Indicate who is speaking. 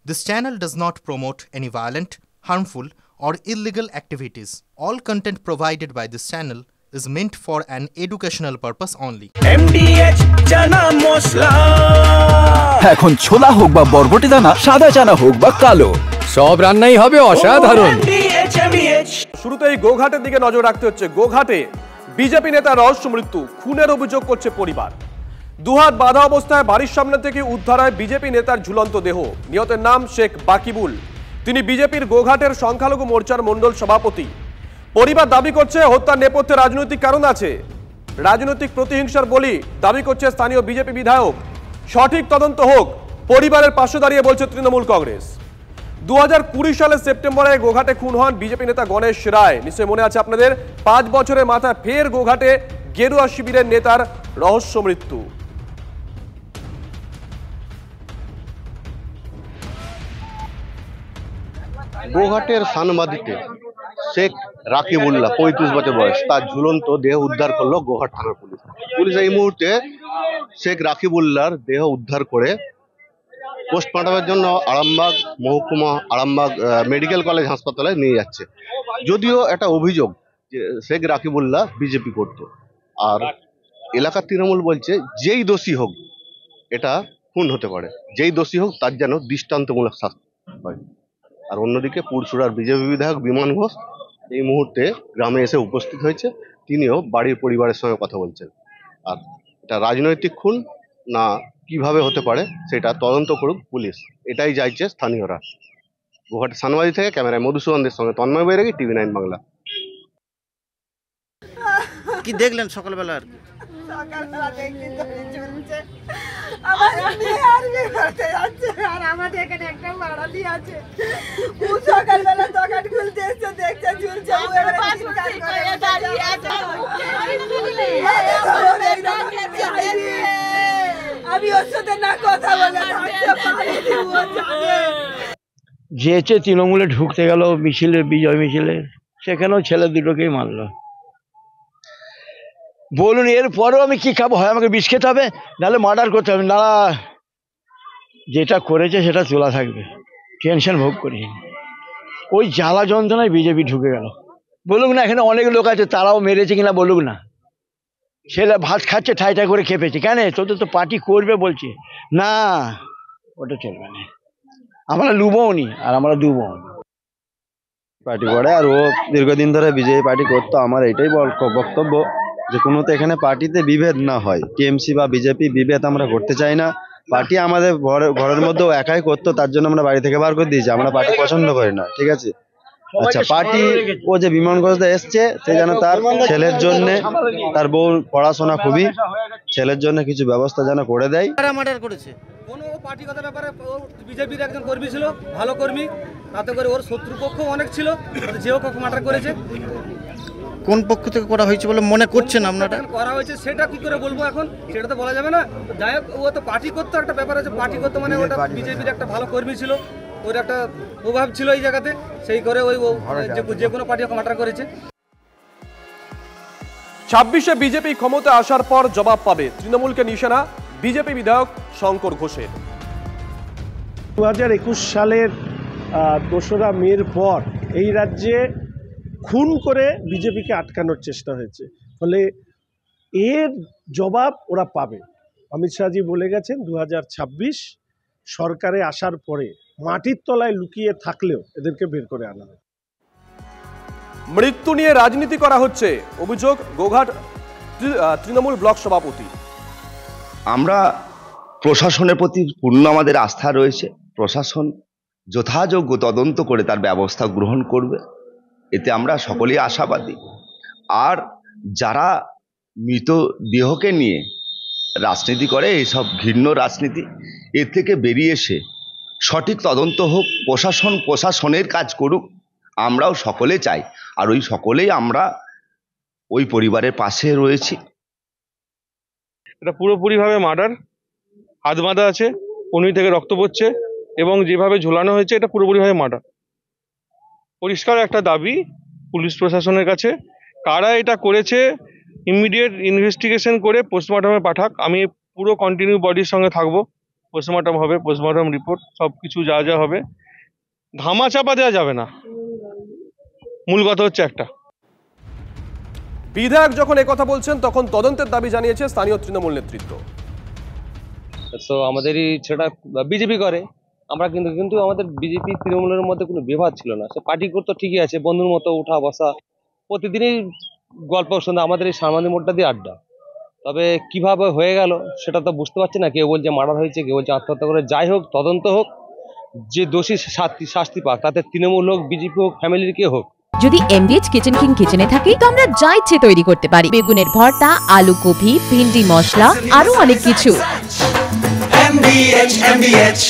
Speaker 1: This channel does not promote any violent, harmful, or illegal activities. All content provided by this channel is meant for an educational purpose only.
Speaker 2: MDH chana masala
Speaker 3: এখন ছোলা হোক বা বরবটি দানা, সাদা চানা হোক বা কালো, সব রান্নাই হবে অসাধারণ।
Speaker 4: শুরুতেই গোঘাটের দিকে নজর রাখতে হচ্ছে। গোঘাটে বিজেপি নেতা রহস্য মৃত্যু, খুনের অভিযোগ করছে পরিবার। দুহাত বাঁধা অবস্থায় বাড়ির সামনে থেকে উদ্ধার হয় বিজেপি নেতার ঝুলন্ত দেহ। নিহতের নাম শেখ বাকিবুল। তিনি বিজেপির গোঘাটের সংখ্যালঘু মোর্চার মণ্ডল সভাপতি। পরিবার দাবি করছে হত্যার নেপথ্যে রাজনৈতিক কারণ আছে, রাজনৈতিক প্রতিহিংসার বলি দাবি করছে স্থানীয় বিজেপি বিধায়ক। সঠিক তদন্ত হোক, পরিবারের পাশে দাঁড়িয়ে বলছে তৃণমূল কংগ্রেস। 2020 সালের সেপ্টেম্বরে গোঘাটে খুন হন বিজেপি নেতা গণেশ রায়। নিশ্চয় মনে আছে আপনাদের, 5 বছরের মাথায় ফের গোঘাটে গেরুয়া শিবিরের নেতার রহস্য মৃত্যু।
Speaker 5: গোঘাটের সানমাদিতে শেখ রাকিবুল্লাহ 35 বছর বয়স, তার ঝুলন্ত দেহ উদ্ধার করলো গোঘাট থানার পুলিশ। পুলিশ এই মুহূর্তে শেখ রাকিবুল্লাহর দেহ উদ্ধার করে পোস্টমর্টমের জন্য আরামবাগ মহকুমা আরামবাগ মেডিকেল কলেজ হাসপাতালে নিয়ে যাচ্ছে। যদিও এটা অভিযোগ যে শেখ রাকিবুল্লাহ বিজেপি করত, আর এলাকার তৃণমূল বলছে যেই দোষী হোক, এটা খুন হতে পারে, যেই দোষী হোক তার যেন দৃষ্টান্তমূলক শাস্তি হয়। আর অন্যদিকে পুরসুরার বিজেপি বিধায়ক বিমান ঘোষ এই মুহূর্তে গ্রামে এসে উপস্থিত হয়েছে। তিনিও বাড়ির পরিবারের সঙ্গে কথা বলছেন। আর এটা রাজনৈতিক খুন না কিভাবে হতে পারে সেটা তদন্ত করুক পুলিশ, এটাই চাইছে স্থানীয়রা। গোঘাটের সানবাদি থেকে ক্যামেরায় মধুসূদনদের সঙ্গে তন্ময় বৈরাগী, TV9 বাংলা।
Speaker 6: কি দেখলেন সকালবেলা? আর
Speaker 7: সকালবেলা দেখি চলছে, আমার মেয়ে আর্মি করতে যাচ্ছে, আর আমাদের এখানে একটা বাড়ালি আছে। ও সকালবেলা দোকান খুলতে এসে দেখছে ঝুলছে, আমি ওর সাথে না কথা বলে
Speaker 8: যেচে তৃণমূলে ঢুকতে গেল মিছিলে, বিজয় মিছিলে, সেখানেও ছেলে দুটোকেই মারলো। বলুন এরপরেও আমি কি খাবো? হয় আমাকে বিষ খেতে হবে, নাহলে মার্ডার করতে হবে। না, যেটা করেছে সেটা চলা থাকবে, টেনশন ভোগ করি। ওই জ্বালা যন্ত্রণায় বিজেপি ঢুকে গেল। বলুক না, এখানে অনেক লোক আছে, তারাও মেরেছে কিনা বলুক না। ছেলে ভাত খাচ্ছে, ঠাই ঠাই করে খেপেছে। কেন? তোদের তো পার্টি করবে বলছে না, ওটা চলবে না। আমরা লুবও নি আর আমরা দুবও নি।
Speaker 9: পার্টি করে, আর ও দীর্ঘদিন ধরে বিজেপি পার্টি করতো। আমার এইটাই বক্তব্য যে কোনো তো এখানে পার্টিতে বিভেদ না হয়, টিএমসি বা বিজেপি বিভেদ আমরা করতে চাই না। পার্টি আমাদের ঘরের মধ্যেও একাই করতো, তার জন্য আমরা বাড়ি থেকে বার করে দিয়েছি। আমরা পার্টি পছন্দ করি না, ঠিক আছে? আচ্ছা, পার্টি ও যে বিমান ঘোষদা এসছে, সে যেন তার ছেলের জন্য, তার বউ পড়াশোনা খুবই, ছেলের জন্য কিছু ব্যবস্থা যেন করে দেয়।
Speaker 6: মার্ডার করেছে
Speaker 4: কোনো পার্টিগত ব্যাপারে, ও বিজেপির একজন কর্মী ছিল, ভালো কর্মী, তাতে করে ওর শত্রুপক্ষ অনেক ছিল, যেও কাউকে মার্ডার করেছে।
Speaker 6: কোন পক্ষ থেকে করা হয়েছে বলে মনে করছেন আপনারা?
Speaker 4: করা হয়েছে সেটা কি করে বলবো এখন, সেটা তো বলা যাবে না। যাই হোক, ও তো পার্টি করতে একটা ব্যাপার আছে, পার্টি করতে মানে ওটা বিজেপির একটা ভালো কর্মী ছিল, ওর একটা প্রভাব ছিল এই জায়গাতে, সেই করে ওই যে কোনো পার্টি ওকে মার্ডার করেছে। 26-এ বিজেপি ক্ষমতা আসার পর জবাব পাবে, তৃণমূলকে নিশানা বিজেপি বিধায়ক শঙ্কর ঘোষের।
Speaker 10: 2021 সালের 2রা মের পর এই রাজ্যে খুন করে বিজেপিকে আটকানোর চেষ্টা হয়েছে, ফলে এর জবাব ওরা পাবে। অমিত শাহজি বলে গেছেন 2026 সরকারে আসার পরে মাটির তলায় লুকিয়ে থাকলেও এদেরকে বের করে আনা হবে।
Speaker 4: মৃত্যু নিয়ে রাজনীতি করা হচ্ছে, অভিযোগ গোঘাট তৃণমূল ব্লক সভাপতি।
Speaker 9: আমরা প্রশাসনের প্রতি পূর্ণ আমাদের আস্থা রয়েছে। প্রশাসন যথাযোগ্য তদন্ত করে তার ব্যবস্থা গ্রহণ করবে, এতে আমরা সকলেই আশাবাদী। আর যারা মৃতদেহকে নিয়ে রাজনীতি করে, এইসব ঘৃণ্য রাজনীতি, এর থেকে বেরিয়ে এসে সঠিক তদন্ত হোক, প্রশাসনের কাজ করুক, আমরাও সকলে চাই। আর ওই সকলেই আমরা ওই পরিবারের পাশে রয়েছি।
Speaker 11: এটা পুরোপুরিভাবে মার্ডার, হাত বাঁধা আছে, কনুই থেকে রক্ত পড়ছে, এবং যেভাবে ঝোলানো হয়েছে এটা পুরোপুরিভাবে মার্ডার। পরিষ্কার একটা দাবি পুলিশ প্রশাসনের কাছে, কারা এটা করেছে ইমিডিয়েট ইনভেস্টিগেশন করে পোস্টমর্টমে পাঠাক। আমি পুরো কন্টিনিউ বডির সঙ্গে থাকবো, পোস্টমর্টম হবে, পোস্টমর্টম রিপোর্ট সবকিছু যা যা হবে, ধামাচাপা দেওয়া যাবে না। মূল কথা হচ্ছে একটা।
Speaker 4: বিধায়ক যখন একথা বলছেন তখন তদন্তের দাবি জানিয়েছে স্থানীয় তৃণমূল নেতৃত্ব।
Speaker 12: তো আমাদেরই সেটা বিজেপি করে, আমরা কিন্তু আমাদের বিজেপি তৃণমূলের মধ্যে কোনো বিভাদ ছিল না। সে পার্টি করতো ঠিকই আছে, বন্ধুর মতো উঠা বসা, প্রতিদিনই গল্প শুনে আমাদের এই সামান্য মোড়টা দিয়ে আড্ডা। তবে কিভাবে হয়ে গেল সেটা তো বুঝতে পারছি না। কেউ বলছে মার্ডার হয়েছে, কেউ বলছে আত্মহত্যা করে। যাই হোক, তদন্ত হোক, যে দোষী শাস্তি পাক, তাতে তৃণমূল হোক, বিজেপি হোক, ফ্যামিলির কে হোক।
Speaker 13: যদি এমডিএইচ কিচেন কিং কিচেনে থাকে তো আমরা যা ইচ্ছে তৈরি করতে পারি। বেগুনের ভর্তা, আলু কপি, ভিন্ডি মশলা, আরো অনেক কিছু।
Speaker 2: MBH